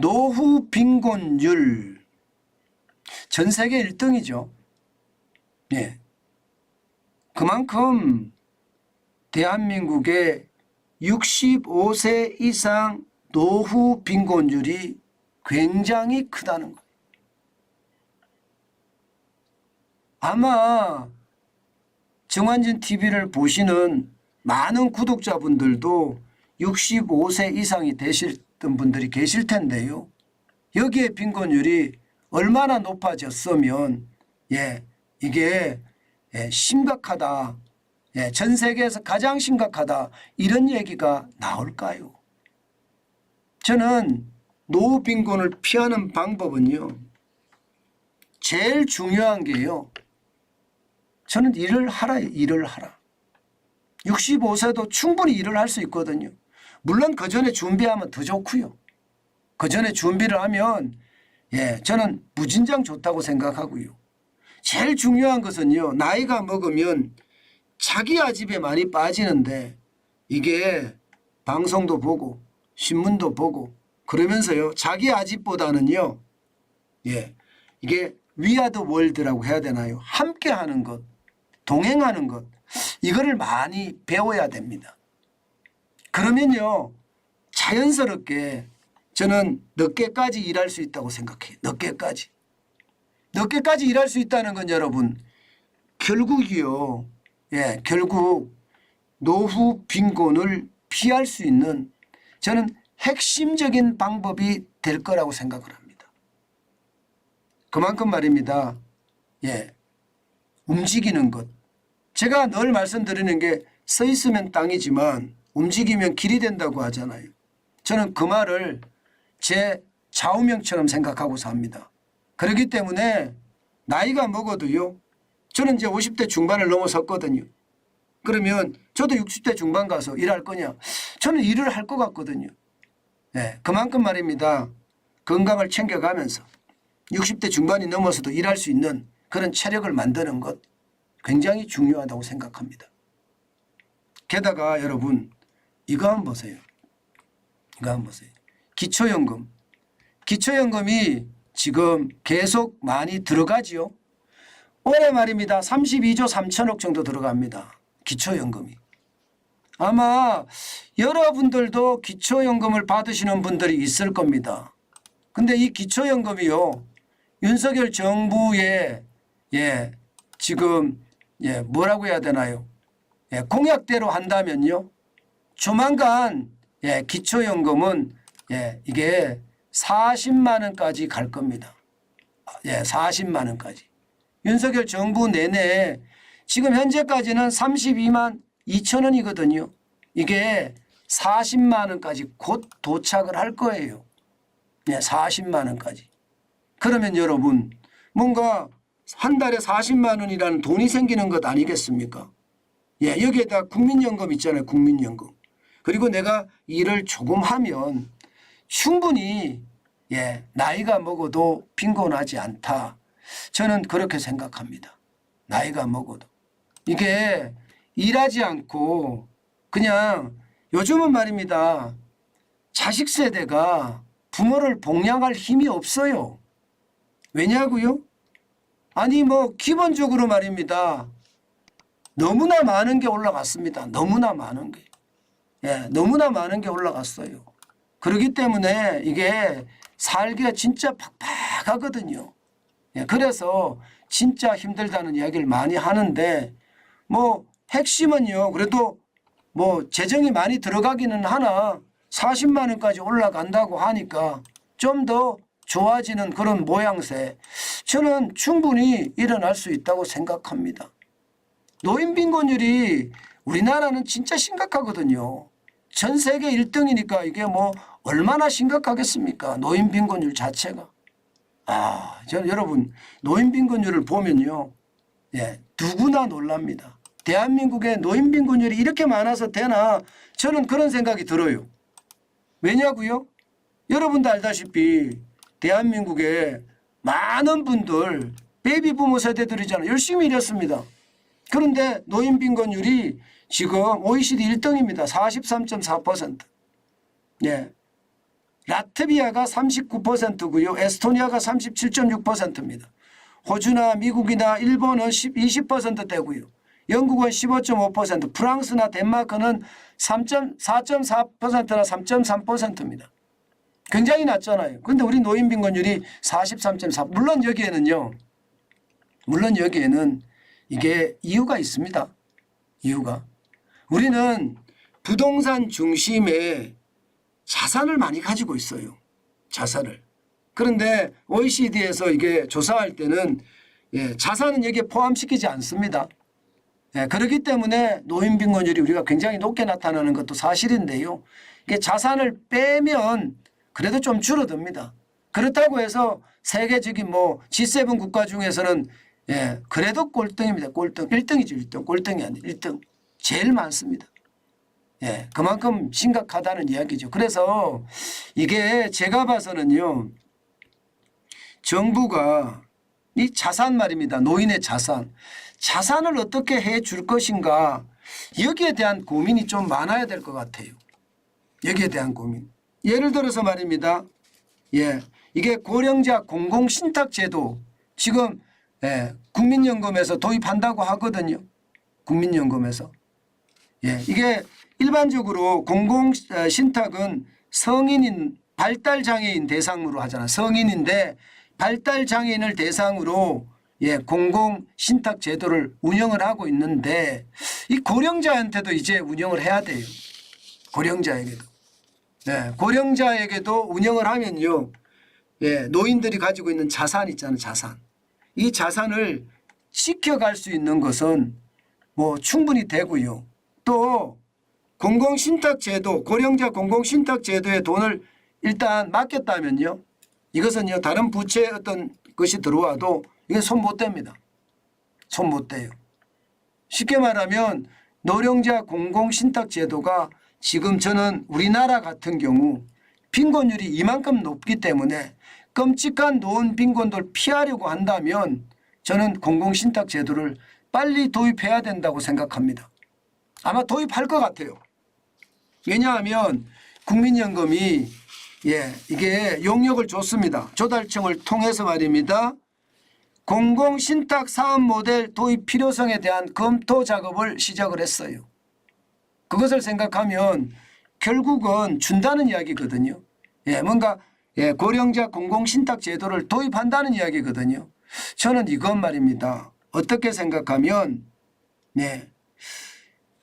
노후 빈곤율 전 세계 1등이죠. 예. 그만큼 대한민국의 65세 이상 노후 빈곤율이 굉장히 크다는 거예요. 아마 정환진 TV를 보시는 많은 구독자분들도 65세 이상이 되셨던 분들이 계실 텐데요. 여기에 빈곤율이 얼마나 높아졌으면 이게 심각하다. 전 세계에서 가장 심각하다. 이런 얘기가 나올까요? 저는 노후 빈곤을 피하는 방법은요. 제일 중요한 게요. 저는 일을 하라. 65세도 충분히 일을 할 수 있거든요. 물론 그 전에 준비하면 더 좋고요. 그 전에 준비를 하면 저는 무진장 좋다고 생각하고요. 제일 중요한 것은요. 나이가 먹으면 자기 아집에 많이 빠지는데 이게 방송도 보고 신문도 보고 그러면서요. 자기 아집보다는요. 이게 위아더 월드라고 해야 되나요? 함께 하는 것, 동행하는 것 이거를 많이 배워야 됩니다. 그러면요. 자연스럽게 저는 늦게까지 일할 수 있다고 생각해요. 늦게까지 일할 수 있다는 건 여러분 결국이요. 결국 노후 빈곤을 피할 수 있는 저는 핵심적인 방법이 될 거라고 생각을 합니다. 그만큼 말입니다. 움직이는 것. 제가 늘 말씀드리는 게 서 있으면 땅이지만 움직이면 길이 된다고 하잖아요. 저는 그 말을 제 좌우명처럼 생각하고 삽니다. 그렇기 때문에 나이가 먹어도요. 저는 이제 50대 중반을 넘어섰거든요. 그러면 저도 60대 중반 가서 일할 거냐? 저는 일을 할 것 같거든요. 그만큼 말입니다. 건강을 챙겨가면서 60대 중반이 넘어서도 일할 수 있는 그런 체력을 만드는 것 굉장히 중요하다고 생각합니다. 게다가 여러분 이거 한번 보세요. 기초연금. 기초연금이 지금 계속 많이 들어가지요. 올해 말입니다. 32조 3천억 정도 들어갑니다. 기초연금이. 아마 여러분들도 기초연금을 받으시는 분들이 있을 겁니다. 근데 이 기초연금이요. 윤석열 정부의 지금 뭐라고 해야 되나요? 공약대로 한다면요. 조만간 기초연금은 이게 40만 원까지 갈 겁니다. 40만 원까지. 윤석열 정부 내내 지금 현재까지는 32만 2천 원이거든요. 이게 40만 원까지 곧 도착을 할 거예요. 40만 원까지. 그러면 여러분 뭔가 한 달에 40만 원이라는 돈이 생기는 것 아니겠습니까? 여기에다 국민연금 있잖아요. 국민연금. 그리고 내가 일을 조금 하면 충분히 나이가 먹어도 빈곤하지 않다. 저는 그렇게 생각합니다. 나이가 먹어도. 이게 일하지 않고 그냥 요즘은 말입니다. 자식 세대가 부모를 봉양할 힘이 없어요. 왜냐고요? 아니 뭐 기본적으로 말입니다. 너무나 많은 게 올라갔습니다. 너무나 많은 게. 너무나 많은 게 올라갔어요. 그렇기 때문에 이게 살기가 진짜 팍팍하거든요. 그래서 진짜 힘들다는 이야기를 많이 하는데 뭐 핵심은요. 그래도 뭐 재정이 많이 들어가기는 하나 40만 원까지 올라간다고 하니까 좀 더 좋아지는 그런 모양새 저는 충분히 일어날 수 있다고 생각합니다. 노인 빈곤율이 우리나라는 진짜 심각하거든요. 전 세계 1등이니까 이게 뭐 얼마나 심각하겠습니까? 노인 빈곤율 자체가. 저는 여러분 노인 빈곤율을 보면요. 누구나 놀랍니다. 대한민국에 노인 빈곤율이 이렇게 많아서 되나 저는 그런 생각이 들어요. 왜냐고요? 여러분도 알다시피 대한민국에 많은 분들 베이비 부모 세대들이잖아요. 열심히 일했습니다. 그런데 노인 빈곤율이 지금 OECD 1등입니다. 43.4%. 라트비아가 39%고요. 에스토니아가 37.6%입니다. 호주나 미국이나 일본은 20%대고요. 영국은 15.5%, 프랑스나 덴마크는 4.4%나 3.3%입니다. 굉장히 낮잖아요. 그런데 우리 노인 빈곤율이 43.4%. 물론 여기에는 이게 이유가 있습니다. 이유가. 우리는 부동산 중심의 자산을 많이 가지고 있어요. 자산을. 그런데 OECD에서 이게 조사할 때는 자산은 여기에 포함시키지 않습니다. 그렇기 때문에 노인 빈곤율이 우리가 굉장히 높게 나타나는 것도 사실인데요. 이게 자산을 빼면 그래도 좀 줄어듭니다. 그렇다고 해서 세계적인 G7 국가 중에서는 그래도 꼴등입니다. 꼴등. 1등이죠. 1등. 꼴등이 아니라 1등. 제일 많습니다. 그만큼 심각하다는 이야기죠. 그래서 이게 제가 봐서는요. 정부가 이 자산 말입니다. 노인의 자산. 자산을 어떻게 해 줄 것인가. 여기에 대한 고민이 좀 많아야 될 것 같아요. 여기에 대한 고민. 예를 들어서 말입니다. 이게 고령자 공공신탁제도 지금 국민연금에서 도입한다고 하거든요. 국민연금에서. 이게 일반적으로 공공신탁은 성인인 발달장애인 대상으로 하잖아. 성인인데 발달장애인을 대상으로 공공신탁제도를 운영을 하고 있는데 이 고령자한테도 이제 운영을 해야 돼요. 고령자에게도. 고령자에게도 운영을 하면요. 노인들이 가지고 있는 자산 있잖아요. 자산. 이 자산을 지켜갈 수 있는 것은 충분히 되고요. 또 공공신탁제도, 고령자 공공신탁제도에 돈을 일단 맡겼다면요. 이것은요. 다른 부채 어떤 것이 들어와도 이게 손 못 댑니다. 손 못 대요. 쉽게 말하면 노령자 공공신탁제도가 지금 저는 우리나라 같은 경우 빈곤율이 이만큼 높기 때문에 끔찍한 노인 빈곤도를 피하려고 한다면 저는 공공신탁제도를 빨리 도입해야 된다고 생각합니다. 아마 도입할 것 같아요. 왜냐하면 국민연금이 이게 용역을 줬습니다. 조달청을 통해서 말입니다. 공공신탁 사업 모델 도입 필요성에 대한 검토 작업을 시작을 했어요. 그것을 생각하면 결국은 준다는 이야기거든요. 뭔가 고령자 공공신탁 제도를 도입한다는 이야기거든요. 저는 이건 말입니다. 어떻게 생각하면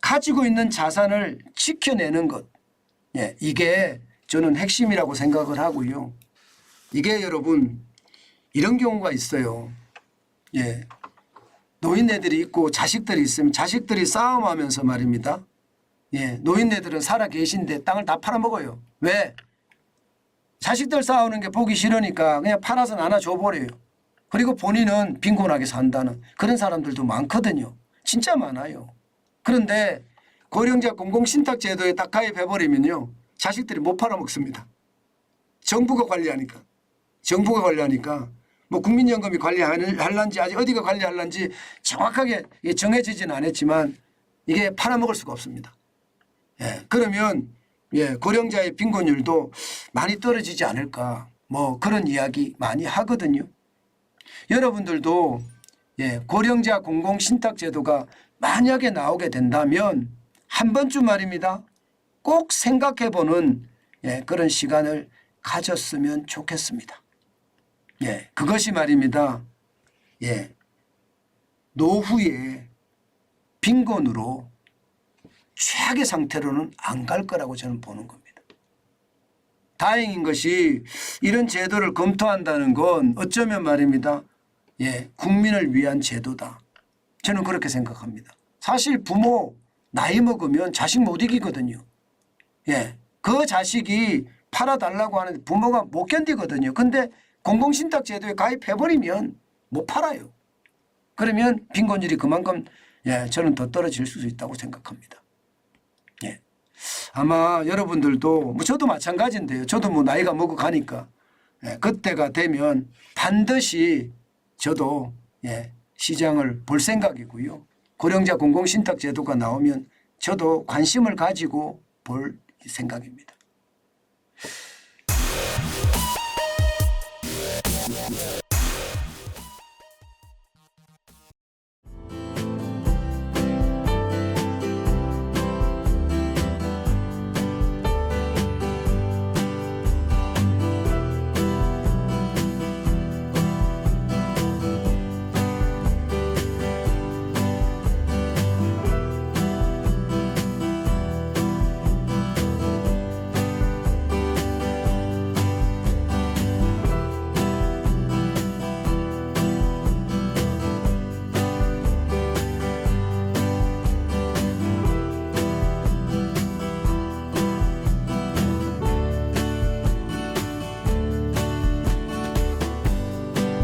가지고 있는 자산을 지켜내는 것. 이게 저는 핵심이라고 생각을 하고요. 이게 여러분 이런 경우가 있어요. 노인네들이 있고 자식들이 있으면 자식들이 싸움하면서 말입니다. 노인네들은 살아 계신데 땅을 다 팔아먹어요. 왜? 자식들 싸우는 게 보기 싫으니까 그냥 팔아서 나눠줘 버려요. 그리고 본인은 빈곤하게 산다는 그런 사람들도 많거든요. 진짜 많아요. 그런데 고령자 공공신탁제도에 딱 가입해버리면요. 자식들이 못 팔아먹습니다. 정부가 관리하니까. 정부가 관리하니까 국민연금이 관리할런지 아직 어디가 관리할런지 정확하게 정해지지는 않았지만 이게 팔아먹을 수가 없습니다. 그러면 고령자의 빈곤율도 많이 떨어지지 않을까 그런 이야기 많이 하거든요. 여러분들도 고령자 공공신탁제도가 만약에 나오게 된다면 한 번쯤 말입니다. 꼭 생각해보는 그런 시간을 가졌으면 좋겠습니다. 그것이 말입니다. 노후에 빈곤으로 최악의 상태로는 안 갈 거라고 저는 보는 겁니다. 다행인 것이 이런 제도를 검토한다는 건 어쩌면 말입니다. 국민을 위한 제도다. 저는 그렇게 생각합니다. 사실 부모 나이 먹으면 자식 못 이기거든요. 그 자식이 팔아달라고 하는데 부모가 못 견디거든요. 근데 공공신탁 제도에 가입해버리면 못 팔아요. 그러면 빈곤율이 그만큼 저는 더 떨어질 수 있다고 생각합니다. 아마 여러분들도 저도 마찬가지인데요. 저도 나이가 먹어가니까 그때가 되면 반드시 저도 시장을 볼 생각이고요. 고령자 공공신탁 제도가 나오면 저도 관심을 가지고 볼 생각입니다.